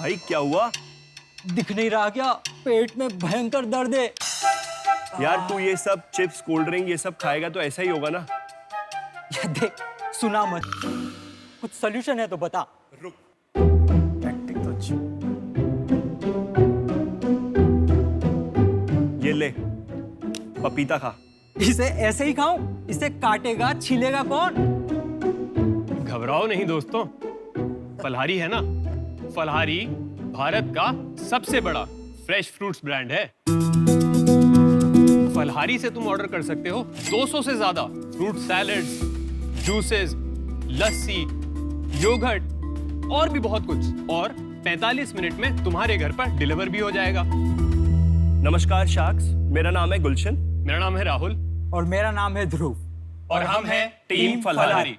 भाई क्या हुआ? दिख नहीं रहा क्या? पेट में भयंकर दर्द है। यार तू ये सब चिप्स कोल्ड ड्रिंक ये सब खाएगा तो ऐसा ही होगा ना। ये देख, सुना मत, कुछ सॉल्यूशन है तो बता। रुक, टैक्टिक तो अच्छी। ये ले पपीता खा। इसे ऐसे ही खाऊं? इसे काटेगा छीलेगा कौन? घबराओ नहीं दोस्तों, फलहारी है ना, फलहारी भारत का सबसे बड़ा फ्रेश फ्रूट्स ब्रांड है। फलहारी से तुम ऑर्डर कर सकते हो 200 से ज्यादा फ्रूट सैलेड्स, जूसेस, लस्सी, योगर्ट और भी बहुत कुछ, और 45 मिनट में तुम्हारे घर पर डिलीवर भी हो जाएगा। नमस्कार शार्क्स, मेरा नाम है गुलशन। मेरा नाम है राहुल और मेरा नाम है ध्रुव। और हम हैं टीम फलहारी।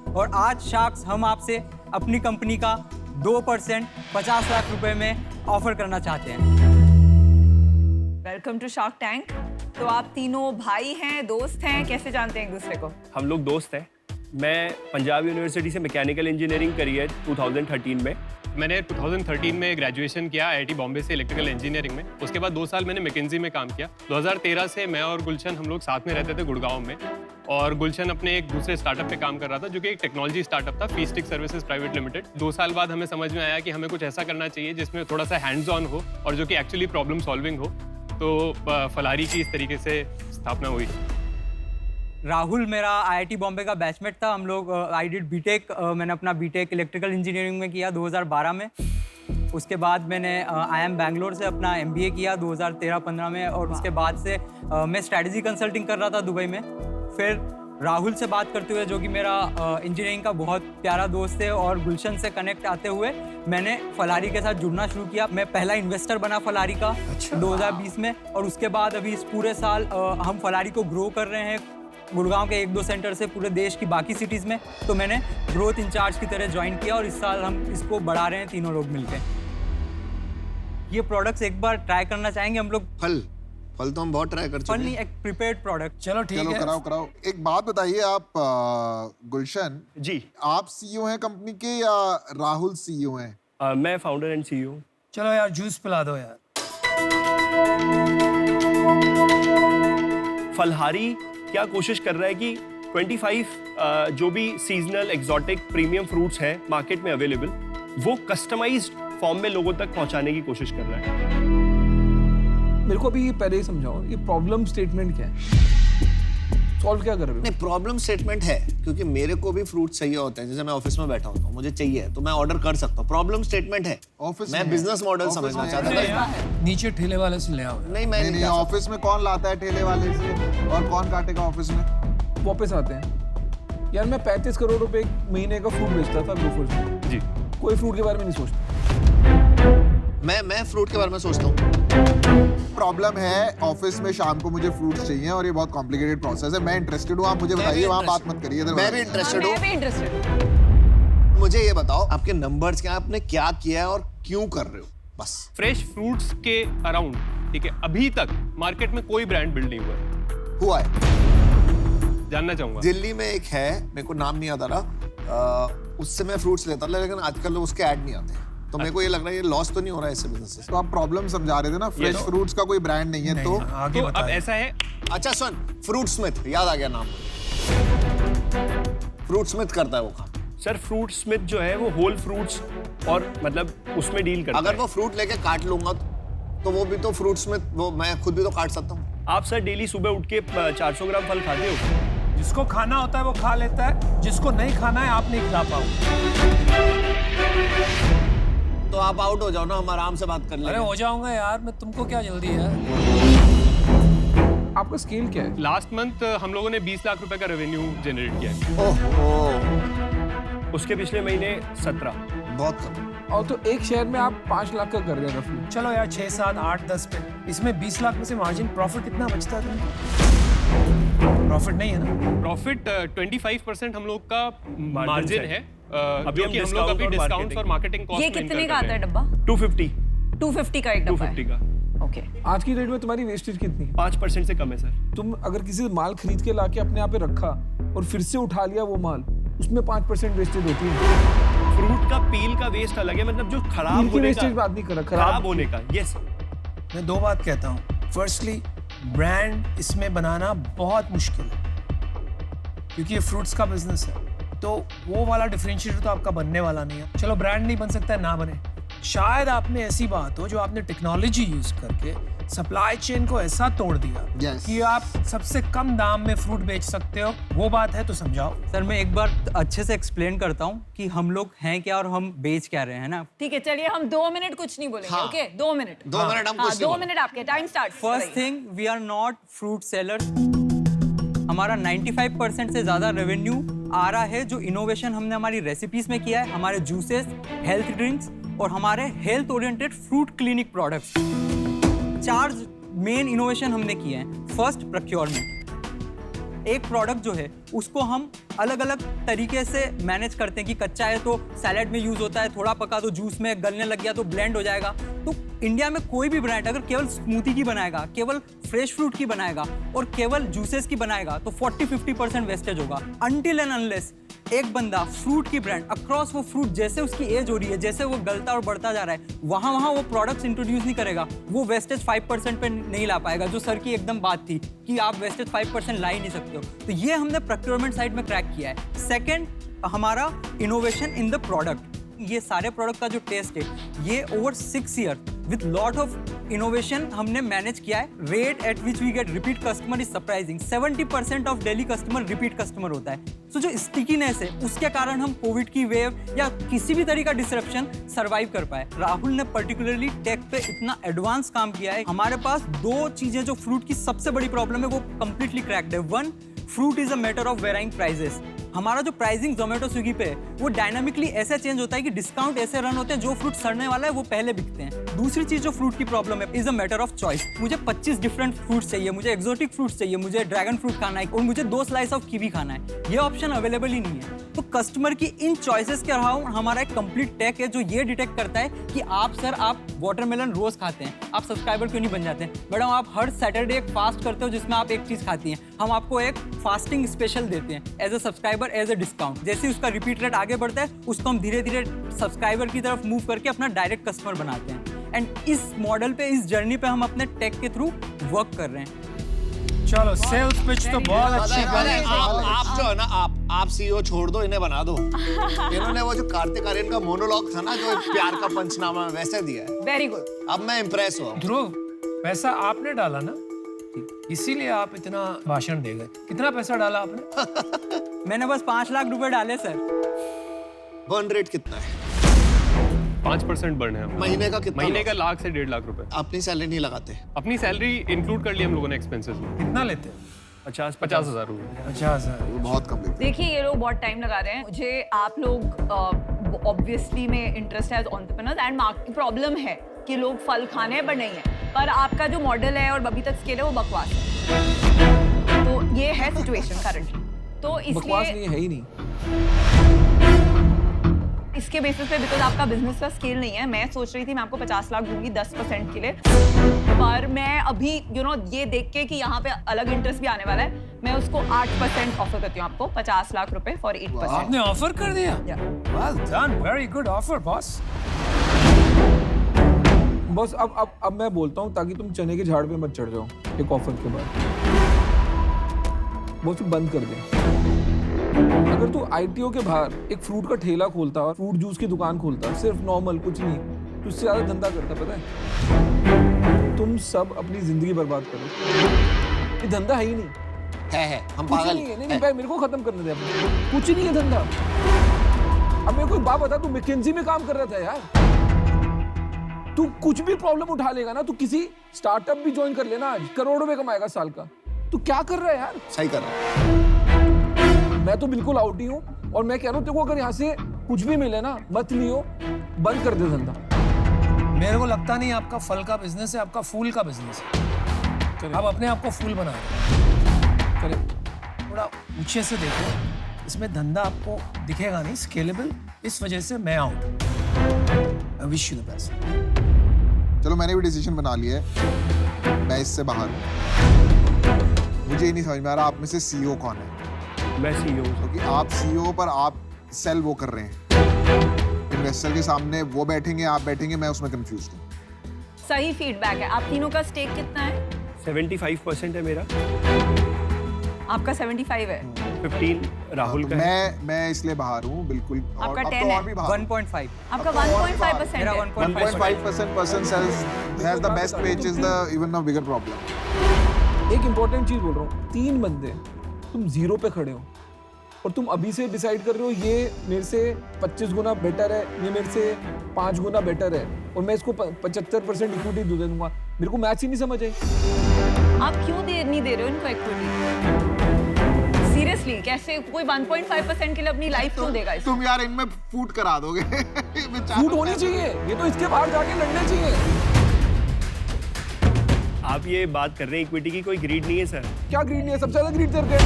और आज शार्क्स हम आपसे अपनी कंपनी का 2% 50 लाख रुपए में ऑफर करना चाहते हैं। Welcome to Shark Tank. तो आप तीनों भाई हैं, दोस्त हैं, कैसे जानते हैं एक दूसरे को? हम लोग दोस्त हैं। मैं पंजाब यूनिवर्सिटी से मैकेनिकल इंजीनियरिंग करी है 2013 में। मैंने 2013 में ग्रेजुएशन किया IIT बॉम्बे से इलेक्ट्रिकल इंजीनियरिंग में। उसके बाद 2 साल मैंने मैकेंजी में काम किया। 2013 से मैं और गुलशन हम लोग साथ में रहते थे गुड़गांव में, और गुलशन अपने एक दूसरे स्टार्टअप पे काम कर रहा था जो कि एक टेक्नोलॉजी स्टार्टअप था, फीस्टिक सर्विसेज प्राइवेट लिमिटेड। 2 साल बाद हमें समझ में आया कि हमें कुछ ऐसा करना चाहिए जिसमें थोड़ा सा हैंड्स ऑन हो और जो कि एक्चुअली प्रॉब्लम सॉल्विंग हो। तो फलहारी की इस तरीके से स्थापना हुई। राहुल मेरा IIT बॉम्बे का बैचमेट था। हम लोग आई डिड बीटेक, मैंने अपना बीटेक इलेक्ट्रिकल इंजीनियरिंग में किया 2012 में। उसके बाद मैंने IIM बैंगलोर से अपना MBA किया 2013-15 में, और उसके बाद से मैं स्ट्रैटेजी कंसल्टिंग कर रहा था दुबई में। फिर राहुल से बात करते हुए, जो कि मेरा इंजीनियरिंग का बहुत प्यारा दोस्त है, और गुलशन से कनेक्ट आते हुए मैंने फलहारी के साथ जुड़ना शुरू किया। मैं पहला इन्वेस्टर बना फलहारी का 2020 में, और उसके बाद अभी इस पूरे साल हम फलहारी को ग्रो कर रहे हैं गुड़गांव के 1-2 सेंटर से पूरे देश की बाकी सिटीज़ में। तो मैंने ग्रोथ इंचार्ज की तरह ज्वाइन किया, और इस साल हम इसको बढ़ा रहे हैं तीनों लोग मिलकर। ये प्रोडक्ट्स एक बार ट्राई करना चाहेंगे हम लोग। फल तो हम बहुत ट्राई कर चुके फल हैं। नहीं, एक प्रिपेयर्ड प्रोडक्ट। चलो ठीक है, कराओ। एक बात बताइए आप, गुलशन जी। आप CEO हैं कंपनी के या राहुल CEO हैं? मैं फाउंडर एंड CEO। चलो यार जूस पिला दो यार। फलहारी क्या कोशिश कर रहा है कि 25 जो भी सीजनल एक्सोटिक प्रीमियम फ्रूट्स हैं मार्केट में अवेलेबल, वो कस्टमाइज्ड फॉर्म में लोगों तक पहुंचाने की कोशिश कर रहा है। मेरे को अभी पहले ही समझाओ, ये प्रॉब्लम स्टेटमेंट क्या है? सॉल्व क्या कर रहे हो? नहीं, प्रॉब्लम स्टेटमेंट है क्योंकि मेरे को भी फ्रूट चाहिए होते हैं। जैसे मैं ऑफिस में बैठा होता हूँ, मुझे चाहिए तो मैं ऑर्डर कर सकता हूँ। प्रॉब्लम स्टेटमेंट है। ऑफिस मैं में बिजनेस मॉडल समझना चाहता था। नीचे ठेले वाले से ले आओ। नहीं, मैं नहीं, ऑफिस में कौन लाता है ठेले वाले से, और कौन काटेगा ऑफिस में? वापस आते हैं यार। मैं 35 करोड़ रुपए एक महीने का फ्रूट बेचता था ग्रोफर्स में। जी। कोई फ्रूट के बारे में नहीं सोचता। मैं फ्रूट के बारे में सोचता हूँ। प्रॉब्लम है ऑफिस में, शाम को मुझे फ्रूट्स चाहिए और ये बहुत कॉम्प्लिकेटेड प्रोसेस है। मैं इंटरेस्टेड हूँ, आप मुझे बताइए, वहाँ बात मत करिए। मैं भी इंटरेस्टेड हूँ। मैं भी इंटरेस्टेड। मुझे ये बताओ, आपके नंबर्स क्या, आपने क्या किया है और क्यों कर रहे हो? बस। फ्रेश फ्रूट्स के अराउंड, ठीक है, अभी तक मार्केट में कोई ब्रांड बिल्ड नहीं हुआ है। हुआ है, जानना चाहूंगा। दिल्ली में एक है, मेरे को नाम नहीं याद आ रहा, उससे मैं फ्रूट्स लेता था, लेकिन आजकल उसके ऐड नहीं आते। तो मेरे को ये लग रहा है ये लॉस तो नहीं हो रहा है इससे बिजनेस से। तो आप प्रॉब्लम समझा रहे थे ना, फ्रेश फ्रूट्स का कोई ब्रांड नहीं है। तो आगे तो अब बताइए। ऐसा है, अच्छा सुन, फ्रूट स्मिथ, याद आ गया नाम। फ्रूट स्मिथ करता है वो काम। सर फ्रूट स्मिथ जो है वो होल फ्रूट्स और मतलब उसमें डील करता अगर है। वो फ्रूट लेके काट लूंगा तो वो भी तो फ्रूट स्मिथ, वो मैं खुद भी तो काट सकता हूँ। आप सर डेली सुबह उठ के 400 ग्राम फल खाते हो? जिसको खाना होता है वो खा लेता है, जिसको नहीं खाना है आप नहीं खिला पाओ। तो आप आउट हो जाओ ना, हम आराम से बात कर लेंगे। अरे हो जाऊंगा यार, मैं तुमको क्या जल्दी है? आपका स्केल क्या है? लास्ट मंथ हम लोगों ने 20 लाख रुपए का रेवेन्यू जनरेट किया है। ओह, उसके पिछले महीने 17। बहुत कम। और तो एक शेयर में आप 5 लाख का कर रहे हैं रफली। चलो यार 6, 7, 8, 10 पे, इसमें 20 लाख में से मार्जिन प्रॉफिट कितना बचता है तुम्हें? प्रॉफिट नहीं है ना? प्रॉफिट 25% हम लोग का मार्जिन है, अभी जो हम कि हम लोग अभी discount और डिस्काउंट और मार्केटिंग कॉस्ट ये कितने का आता है डब्बा? 250 250 का एक डब्बा है। 250 का ओके। आज की डेट में तुम्हारी वेस्टेज कितनी है? 5% से कम है सर। तुम अगर किसी से माल खरीद के लाके अपने यहाँ पे रखा और फिर से उठा लिया वो माल, उसमें 5% वेस्टेज होती है। फ्रूट का पील का वेस्ट अलग है, मतलब जो खराब होने वेस्टेज का, बात नहीं कर रहा, खराब खराब होने का। यस, मैं दो बात कहता हूँ। फर्स्टली, ब्रांड इसमें बनाना बहुत मुश्किल है क्योंकि ये फ्रूट्स का बिजनेस है, तो वो वाला डिफरेंशिएटर तो आपका बनने वाला नहीं है। चलो ब्रांड नहीं बन सकता है, ना बने। शायद आप में ऐसी बात हो जो आपने टेक्नोलॉजी यूज करके सप्लाई चेन को ऐसा तोड़ दिया Yes. कि आप सबसे कम दाम में फ्रूट बेच सकते हो। वो बात है तो समझाओ। सर मैं एक बार अच्छे से एक्सप्लेन करता हूँ कि हम लोग हैं क्या और हम बेच क्या रहे हैं ना। ठीक है, चलिए हम 2 मिनट कुछ नहीं बोलेंगे। हाँ। Okay, 2 minute. 2 मिनट हम हाँ, कुछ 2 मिनट आपके। Time start. First thing, we are not fruit sellers. हमारा 95% से ज्यादा रेवेन्यू आ रहा है जो इनोवेशन हमने हमारी रेसिपीज में किया है, हमारे जूसेस, हेल्थ ड्रिंक्स और हमारे health oriented fruit clinic products. 4 main innovation हमने किए हैं। First, procurement. एक प्रोडक्ट जो है उसको हम अलग अलग तरीके से मैनेज करते हैं कि कच्चा है तो सैलेड में यूज होता है, थोड़ा पका तो जूस में, गलने लग गया तो ब्लेंड हो जाएगा। तो इंडिया में कोई भी ब्रांड अगर केवल स्मूथी की बनाएगा, केवल फ्रेश फ्रूट की बनाएगा और केवल जूसेस की बनाएगा तो 40-50% वेस्टेज होगा। अनटिल एंड अनलेस एक बंदा फ्रूट की ब्रांड अक्रॉस वो फ्रूट जैसे उसकी एज हो रही है, जैसे वो गलता और बढ़ता जा रहा है, वहां वो प्रोडक्ट्स इंट्रोड्यूस नहीं करेगा, वो वेस्टेज 5% पे नहीं ला पाएगा। जो सर की एकदम बात थी कि आप वेस्टेज 5% ला ही नहीं सकते हो, तो ये हमने प्रोक्योरमेंट साइड में क्रैक किया है। सेकेंड, हमारा इनोवेशन इन द प्रोडक्ट। ये सारे प्रोडक्ट का जो टेस्ट है ये over 6 year with lot of innovation हमने मैनेज किया है। Rate at which we get repeat customer is surprising. 70% of daily customer repeat customer होता है। सो जो स्टिकीनेस है उसके कारण हम कोविड की वेव या किसी भी तरीके का डिसरप्शन सर्वाइव कर पाए। राहुल ने पर्टिकुलरली टेक पे इतना एडवांस काम किया है। हमारे पास 2 चीजें जो फ्रूट की सबसे बड़ी प्रॉब्लम है वो कंप्लीटली क्रैक्ड है। 1, fruit is a matter of varying prices. हमारा जो प्राइसिंग जोमेटो स्विगी पे है वो डायनामिकली ऐसे चेंज होता है कि डिस्काउंट ऐसे रन होते हैं, जो फ्रूट सड़ने वाला है वो पहले बिकते हैं। दूसरी चीज जो फ्रूट की प्रॉब्लम है is a matter of choice. मुझे 25 डिफरेंट फ्रूट्स चाहिए, मुझे एक्सोटिक फ्रूट्स चाहिए, मुझे ड्रैगन फ्रूट खाना है और मुझे 2 स्लाइस ऑफ कीवी खाना है। ये ऑप्शन अवेलेबल ही नहीं है। तो कस्टमर की इन चॉइसेस के अराउंड हमारा एक कंप्लीट टेक है जो ये डिटेक्ट करता है कि आप वाटरमेलन रोज खाते हैं, आप सब्सक्राइबर क्यों नहीं बन जाते? मैडम आप हर सैटरडे एक फास्ट करते हो जिसमें आप एक चीज खाती हैं, हम आपको एक फास्टिंग स्पेशल देते हैं as a subscriber, as a discount. जैसे उसका रिपीट रेट आगे बढ़ता है उसको हम धीरे धीरे सब्सक्राइबर की तरफ मूव करके अपना डायरेक्ट कस्टमर बनाते हैं। एंड इस मॉडल पे, इस जर्नी पे हम अपने टेक के थ्रू वर्क कर रहे हैं। चलो सेल्स पिच तो बहुत अच्छी अरे बनी। आप जो है ना, आप सीईओ छोड़ दो, इन्हें बना दो। इन्होंने वो जो कार्तिक आर्यन का मोनोलॉग था ना, जो प्यार का पंचनामा, वैसे दिया है। Very good. अब मैं इम्प्रेस हुआ हूं। ध्रुव, पैसा आपने डाला ना, इसीलिए आप इतना भाषण दे गए। कितना पैसा डाला आपने? मैंने बस 5 लाख रुपए डाले सर। बर्न रेट कितना है? 5% बर्न है हमारा। महीने का कितना? महीने का 1 से 1.5 लाख रुपए। अपनी सैलरी नहीं लगाते? अपनी सैलरी इंक्लूड कर ली हम लोगों ने एक्सपेंसेस में। कितना लेते हैं? 50,000 रुपए। 50,000। वो बहुत कम लेते देखिए ये लोग बहुत टाइम लगा रहे हैं। मुझे आप लोग ऑब्वियसली में इंटरेस्ट है as entrepreneurs and market problem है कि लोग फल खाने हैं बट नहीं है। पर आपका जो मॉडल है और अभी तक स्केल है वो बकवास है। तो ये है सिचुएशन करंटली। तो बकवास इसलिए नहीं है ही नहीं। इसके बेसिस पे बिकॉज आपका बिजनेस का स्केल नहीं है, मैं सोच रही थी मैं आपको 50 लाख दूंगी 10% के लिए, पर मैं अभी ये देख के कि यहाँ पे अलग इंटरेस्ट भी आने वाला है, मैं उसको 8% ऑफर करती हूँ आपको, 50 लाख रुपए फॉर 8%। आपने ऑफर कर दिया? Yeah. Well done, very good offer, boss. बस अब मैं बोलता हूँ ताकि तुम चने के झाड़ पे मत चढ़ जाओ एक ऑफर के बाद। वो बंद कर दे। अगर तू आईटीओ के बाहर एक फ्रूट का ठेला खोलता और फ्रूट जूस की दुकान खोलता, सिर्फ नॉर्मल कुछ नहीं, तो उससे ज्यादा धंधा करता, पता है? तुम सब अपनी जिंदगी बर्बाद करो। ये धंधा है ही नहीं। है हम कुछ पागल नहीं है। नहीं भाई, मेरे को खत्म करने दे अपने। कुछ नहीं है धंधा। अब मेरे को एक बात बता, तू मैकेंजी में काम कर रहा था यार। तू कुछ भी प्रॉब्लम उठा लेगा ना, तू किसी स्टार्टअप भी ज्वाइन कर लेना, आज करोड़ों रुपए कमाएगा साल का। तू क्या कर रहा है यार? सही कर रहा है। मैं तो बिल्कुल आउट ही हूँ और मैं कह रहा हूँ तेरे को अगर यहाँ से कुछ भी मिले ना, मत लियो, बंद कर दे धंधा। मेरे को लगता नहीं आपका फल का बिजनेस है, आपका फूल का बिजनेस है। आप अपने आप को फूल बना रहे हैं। थोड़ा ऊंचे से देखो, इसमें धंधा आपको दिखेगा नहीं स्केलेबल, इस वजह से मैं out. I wish you the best. चलो मैंने भी डिसीजन बना लिया है, मैं इससे बाहर हूँ। मुझे ही नहीं समझ में आ रहा आप में से सीईओ कौन है? मैं सीईओ हूँ। क्योंकि आप सीईओ पर आप सेल वो कर रहे हैं। इन्वेस्टर के सामने वो बैठेंगे, आप बैठेंगे, मैं उसमें कंफ्यूज हूँ। सही फीडबैक है। आप तीनों का स्टेक कितना है? 75% है मेरा, आपका 75 है। 15 राहुल का है। मैं इसलिए बाहर हूँ बिल्कुल। और आपका अब 10 तो है। और भी बाहर हूँ। 1.5 आपका 1.5% मेरा है। 1.5 1.5% has the best pitch is the even a bigger problem। एक इंपॉर्टेंट चीज बोल रहा हूँ, 3 बंदे तुम 0 पे खड़े हो और तुम अभी से डिसाइड कर रहे हो ये मेरे से 25 गुना बेटर है, ये मेरे से 5 गुना बेटर है और मैं इसको 75% इक्विटी दे दूंगा। मेरे को मैच ही नहीं समझ आई। आप क्यों नहीं दे रहे हो इनको इक्विटी? सीरियसली, कैसे कोई 1.5% के लिए अपनी लाइफ क्यों देगा इसको? तुम यार इनमें फूट करा दोगे। फूट होनी चाहिए, ये तो इसके बाहर जाके लड़ने चाहिए। आप ये बात कर रहे हैं इक्विटी की, कोई ग्रीड नहीं है सर। क्या ग्रीड नहीं है? सबसे ज्यादा ग्रीड तेरे के।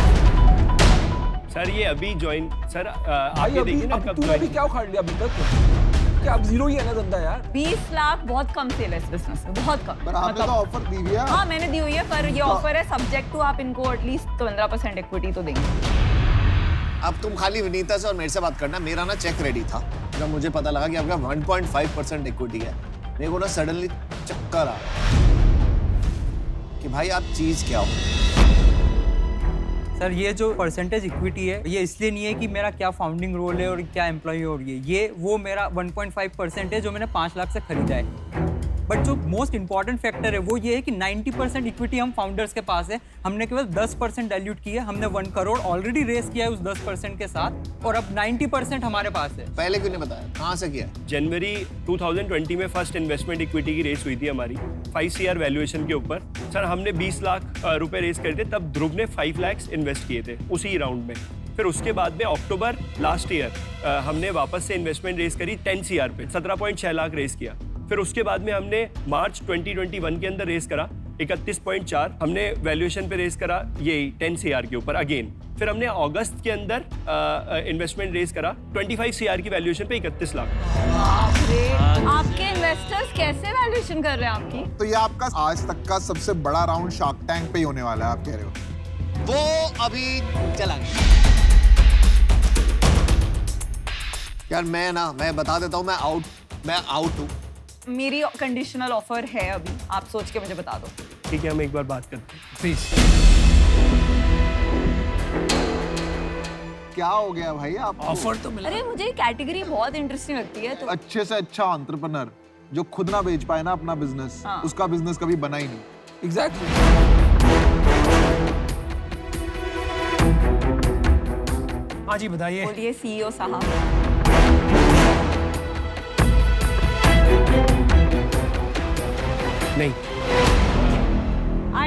सर ये अभी ज्वाइन, सर आप भाई ये अभी देखिए ना कब तूने अभी join- क्या उखाड़ लिया अभी तक? क्या अब 0 ही है ना धंधा यार? 20 लाख बहुत कम सेल है इस बिजनेस में, बहुत कम। पर आपने तो ऑफर दी है। हाँ मैंने दी हुई है, पर ये ऑफर है सब्जेक्ट टू आप इनको एटलीस्ट 15% इक्विटी तो देंगे। अब तुम खाली विनीता से और मेरे से बात करना। मेरा ना चेक रेडी था जब मुझे पता लगा कि आपका 1.5% इक्विटी है। मेरे को ना सडनली चक्कर आ कि भाई आप चीज क्या हो। सर ये जो परसेंटेज इक्विटी है ये इसलिए नहीं है कि मेरा क्या फाउंडिंग रोल है और क्या एम्प्लॉय और ये वो मेरा 1.5% है जो मैंने 5 लाख से खरीदा है। बट जो मोस्ट इंपॉर्टेंट फैक्टर है वो ये है कि 90% इक्विटी हम फाउंडर्स के पास है। हमने केवल 10% डाइल्यूट किया है। हमने 1 करोड़ ऑलरेडी रेस किया है उस 10% के साथ और अब 90% हमारे पास है। पहले क्यों नहीं बताया? कहाँ से किया? जनवरी 2020 में फर्स्ट इन्वेस्टमेंट इक्विटी की रेस हुई थी हमारी 5 CR वैल्यूएशन के ऊपर। सर हमने 20 लाख रुपए रेस करे थे, तब ध्रुव ने 5 लाख इन्वेस्ट किए थे उसी राउंड में। फिर उसके बाद में अक्टूबर लास्ट ईयर हमने वापस से इन्वेस्टमेंट रेस करी 10 CR पे, 17.6 लाख रेस किया। फिर उसके बाद में हमने मार्च 2021 के अंदर रेस करा 31.4, हमने वैल्यूएशन पे रेस करा यही 10 CR के ऊपर अगेन। फिर हमने अगस्त के अंदर इन्वेस्टमेंट रेस करा 25 CR की वैल्यूएशन पे 31 लाख। आपके इन्वेस्टर्स कैसे वैल्यूएशन कर रहे हैं आपकी? तो ये आपका आज तक का सबसे बड़ा राउंड शार्क टैंक पे ही होने वाला है, आप कह रहे हो? वो अभी चला गया। यार मैं बता देता हूँ, मैं आउट हूँ। मेरी कंडीशनल ऑफर है अभी, आप सोच के मुझे बता दो। ठीक है, हम एक बार बात करते हैं प्लीज। क्या हो गया भाई आप? ऑफर तो मिला। अरे मुझे कैटेगरी बहुत इंटरेस्टिंग लगती है तो अच्छे से अच्छा एंटरप्रेन्योर जो खुद ना बेच पाए ना अपना बिजनेस, हाँ। उसका बिजनेस कभी बना ही नहीं। एग्जैक्टली। हाँ जी बताइए। बोलिए CEO साहब। नहीं।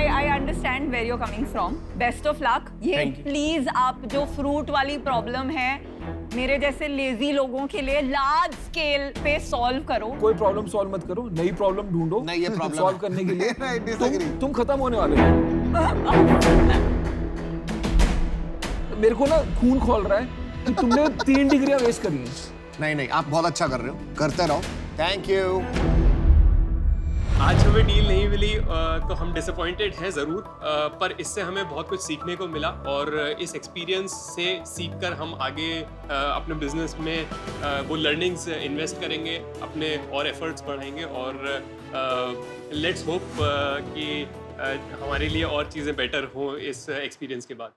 I understand where you're coming from. Best of luck. ये Thank you. प्लीज आप जो फ्रूट वाली प्रॉब्लम है मेरे जैसे लेजी लोगों के लिए लार्ज स्केल पे सॉल्व करो। कोई प्रॉब्लम सॉल्व मत करो, नई प्रॉब्लम ढूंढो। नहीं, ये problem सॉल्व है। करने के लिए I disagree. तुम खत्म होने वाले हो। मेरे को ना खून खोल रहा है कि तुमने 3 डिग्रियां वेस्ट करी हैं। नहीं आप बहुत अच्छा कर रहे हो, करते रहो। Thank you. आज हमें डील नहीं मिली तो हम डिसअपॉइंटेड हैं ज़रूर, पर इससे हमें बहुत कुछ सीखने को मिला और इस एक्सपीरियंस से सीखकर हम आगे अपने बिजनेस में वो लर्निंग्स इन्वेस्ट करेंगे, अपने और एफर्ट्स बढ़ाएंगे और लेट्स होप कि हमारे लिए और चीज़ें बेटर हों इस एक्सपीरियंस के बाद।